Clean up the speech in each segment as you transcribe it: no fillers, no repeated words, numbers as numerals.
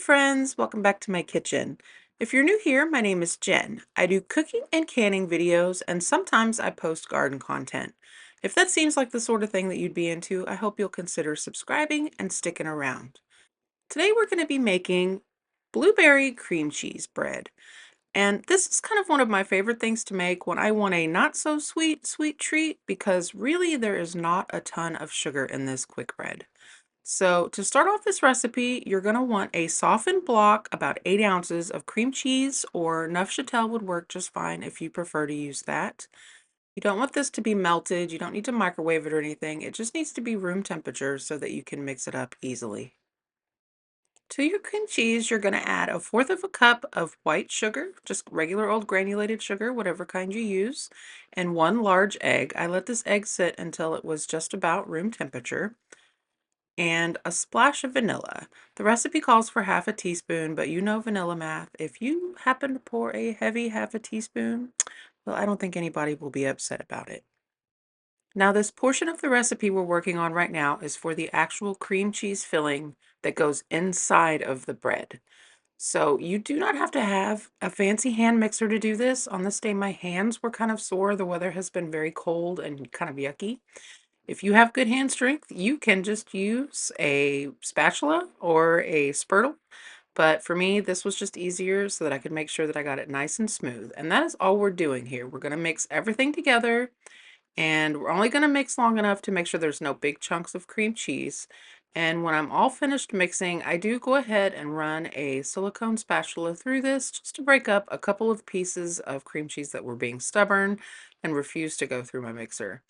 friends, welcome back to my kitchen. If you're new here, my name is Jen. I do cooking and canning videos, and sometimes I post garden content. If that seems like the sort of thing that you'd be into, I hope you'll consider subscribing and sticking around. Today we're going to be making blueberry cream cheese bread. And this is kind of one of my favorite things to make when I want a not so sweet treat because really there is not a ton of sugar in this quick bread. So to start off this recipe, you're going to want a softened block, about 8 ounces of cream cheese, or Neufchâtel would work just fine if you prefer to use that. You don't want this to be melted. You don't need to microwave it or anything. It just needs to be room temperature so that you can mix it up easily. To your cream cheese, you're going to add 1/4 of a cup of white sugar, just regular old granulated sugar, whatever kind you use, and 1 large egg. I let this egg sit until it was just about room temperature, and a splash of vanilla. The recipe calls for 1/2 teaspoon, but you know vanilla math. If you happen to pour a heavy 1/2 teaspoon, well, I don't think anybody will be upset about it. Now, this portion of the recipe we're working on right now is for the actual cream cheese filling that goes inside of the bread. So you do not have to have a fancy hand mixer to do this. On this day, my hands were kind of sore. The weather has been very cold and kind of yucky. If you have good hand strength, you can just use a spatula or a spurtle. But for me, this was just easier so that I could make sure that I got it nice and smooth. And that is all we're doing here. We're going to mix everything together, and we're only going to mix long enough to make sure there's no big chunks of cream cheese. And when I'm all finished mixing, I do go ahead and run a silicone spatula through this just to break up a couple of pieces of cream cheese that were being stubborn and refused to go through my mixer.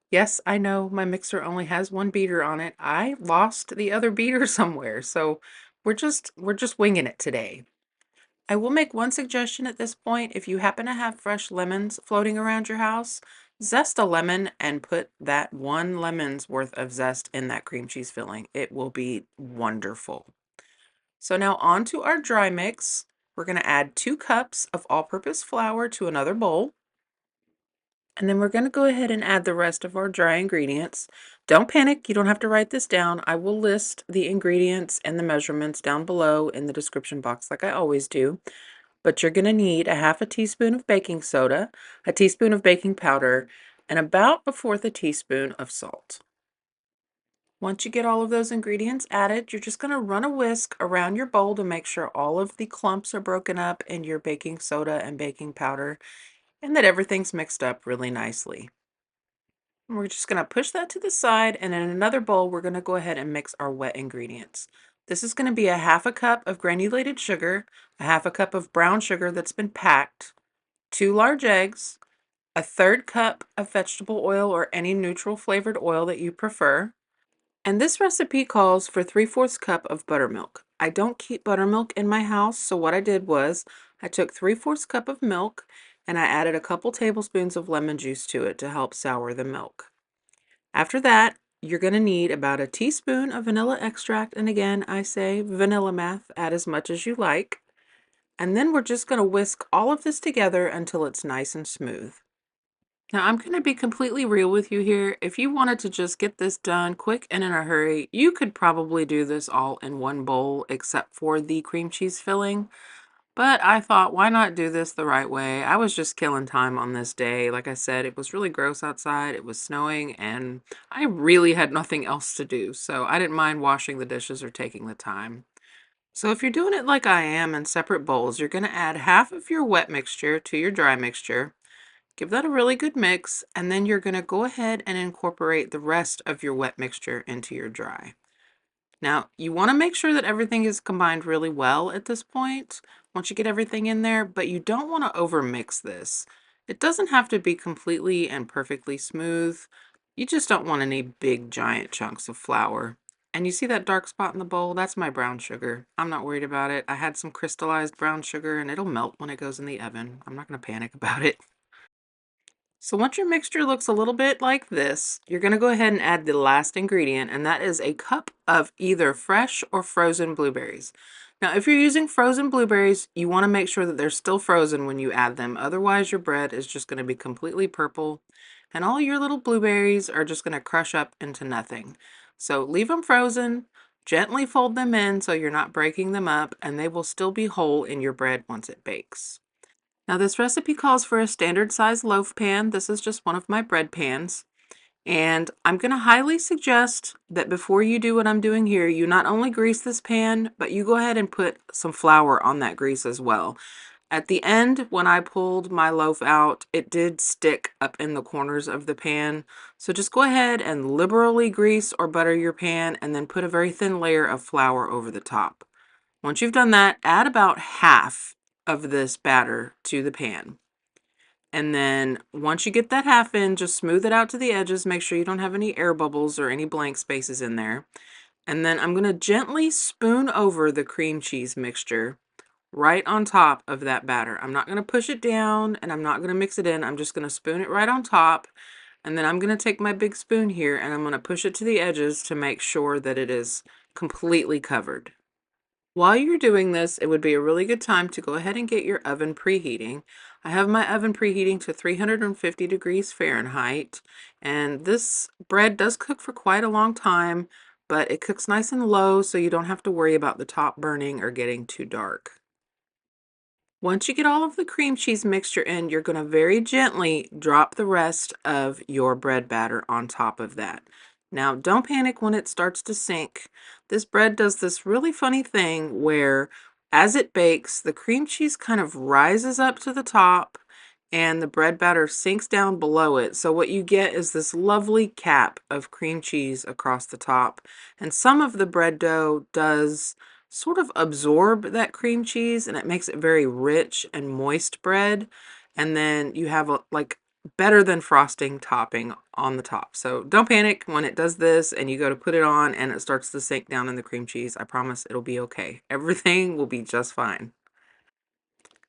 Yes, I know my mixer only has 1 beater on it. I lost the other beater somewhere, so we're just winging it today. I will make one suggestion at this point. If you happen to have fresh lemons floating around your house, zest a lemon and put that 1 lemon's worth of zest in that cream cheese filling. It will be wonderful. So now on to our dry mix. We're going to add 2 cups of all-purpose flour to another bowl. And then we're going to go ahead and add the rest of our dry ingredients. Don't panic, you don't have to write this down. I will list the ingredients and the measurements down below in the description box like I always do. But you're going to need 1/2 teaspoon of baking soda, a teaspoon of baking powder, and about 1/4 teaspoon of salt. Once you get all of those ingredients added, you're just going to run a whisk around your bowl to make sure all of the clumps are broken up in your baking soda and baking powder, and that everything's mixed up really nicely. And we're just going to push that to the side, and in another bowl, we're going to go ahead and mix our wet ingredients. This is going to be 1/2 cup of granulated sugar, 1/2 cup of brown sugar that's been packed, 2 large eggs, 1/3 cup of vegetable oil or any neutral flavored oil that you prefer. And this recipe calls for 3/4 cup of buttermilk. I don't keep buttermilk in my house, so what I did was I took 3/4 cup of milk and I added a couple tablespoons of lemon juice to it to help sour the milk. After that, you're going to need about a teaspoon of vanilla extract, and again, I say vanilla math, add as much as you like. And then we're just going to whisk all of this together until it's nice and smooth. Now, I'm going to be completely real with you here. If you wanted to just get this done quick and in a hurry, you could probably do this all in one bowl except for the cream cheese filling. But I thought, why not do this the right way? I was just killing time on this day. Like I said, it was really gross outside. It was snowing, and I really had nothing else to do. So I didn't mind washing the dishes or taking the time. So if you're doing it like I am in separate bowls, you're going to add half of your wet mixture to your dry mixture. Give that a really good mix, and then you're going to go ahead and incorporate the rest of your wet mixture into your dry. Now, you want to make sure that everything is combined really well at this point, once you get everything in there, but you don't want to overmix this. It doesn't have to be completely and perfectly smooth. You just don't want any big giant chunks of flour. And you see that dark spot in the bowl? That's my brown sugar. I'm not worried about it. I had some crystallized brown sugar and it'll melt when it goes in the oven. I'm not going to panic about it. So once your mixture looks a little bit like this, you're going to go ahead and add the last ingredient, and that is a cup of either fresh or frozen blueberries. Now, if you're using frozen blueberries, you want to make sure that they're still frozen when you add them. Otherwise, your bread is just going to be completely purple, and all your little blueberries are just going to crush up into nothing. So leave them frozen. Gently fold them in so you're not breaking them up, and they will still be whole in your bread once it bakes. Now this recipe calls for a standard size loaf pan. This is just one of my bread pans. And I'm going to highly suggest that before you do what I'm doing here, you not only grease this pan, but you go ahead and put some flour on that grease as well. At the end, when I pulled my loaf out, it did stick up in the corners of the pan. So just go ahead and liberally grease or butter your pan and then put a very thin layer of flour over the top. Once you've done that, add about half of this batter to the pan. And then once you get that half in, just smooth it out to the edges. Make sure you don't have any air bubbles or any blank spaces in there. And then I'm going to gently spoon over the cream cheese mixture right on top of that batter. I'm not going to push it down and I'm not going to mix it in. I'm just going to spoon it right on top. And then I'm going to take my big spoon here and I'm going to push it to the edges to make sure that it is completely covered. While you're doing this, it would be a really good time to go ahead and get your oven preheating. I have my oven preheating to 350 degrees Fahrenheit, and this bread does cook for quite a long time, but it cooks nice and low so you don't have to worry about the top burning or getting too dark. Once you get all of the cream cheese mixture in, you're going to very gently drop the rest of your bread batter on top of that. Now, don't panic when it starts to sink. This bread does this really funny thing where as it bakes, the cream cheese kind of rises up to the top and the bread batter sinks down below it. So what you get is this lovely cap of cream cheese across the top. And some of the bread dough does sort of absorb that cream cheese and it makes it very rich and moist bread. And then you have a like better than frosting topping on the top. So don't panic when it does this and you go to put it on and it starts to sink down in the cream cheese. I promise it'll be okay. Everything will be just fine.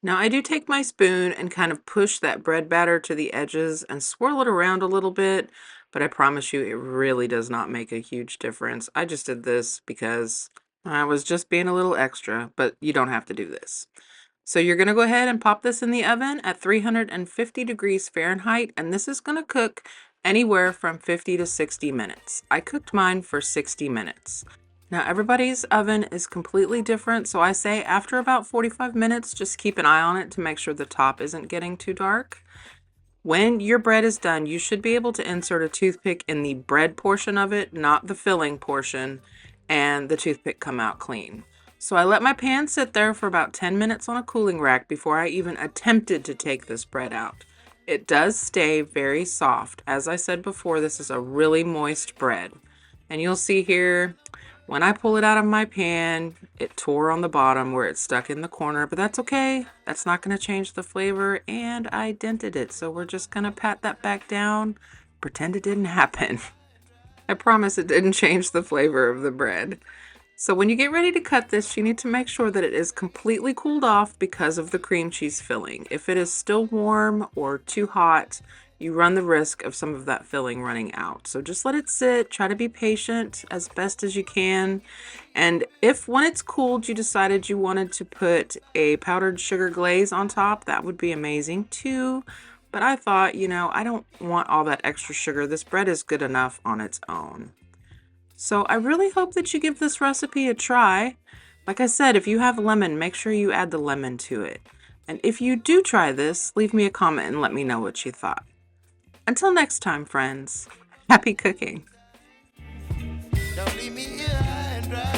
Now I do take my spoon and kind of push that bread batter to the edges and swirl it around a little bit, but I promise you it really does not make a huge difference. I just did this because I was just being a little extra, but you don't have to do this. So you're going to go ahead and pop this in the oven at 350 degrees Fahrenheit, and this is going to cook anywhere from 50 to 60 minutes. I cooked mine for 60 minutes. Now everybody's oven is completely different, so I say after about 45 minutes, just keep an eye on it to make sure the top isn't getting too dark. When your bread is done, you should be able to insert a toothpick in the bread portion of it, not the filling portion, and the toothpick come out clean. So I let my pan sit there for about 10 minutes on a cooling rack before I even attempted to take this bread out. It does stay very soft. As I said before, this is a really moist bread. And you'll see here, when I pull it out of my pan, it tore on the bottom where it's stuck in the corner, but that's okay. That's not going to change the flavor, and I dented it, so we're just going to pat that back down, pretend it didn't happen. I promise it didn't change the flavor of the bread. So when you get ready to cut this, you need to make sure that it is completely cooled off because of the cream cheese filling. If it is still warm or too hot, you run the risk of some of that filling running out. So just let it sit, try to be patient as best as you can. And if when it's cooled, you decided you wanted to put a powdered sugar glaze on top, that would be amazing too. But I thought, I don't want all that extra sugar. This bread is good enough on its own. So I really hope that you give this recipe a try. Like I said, if you have lemon, make sure you add the lemon to it. And if you do try this, leave me a comment and let me know what you thought. Until next time, friends, happy cooking. Don't leave me here high and dry.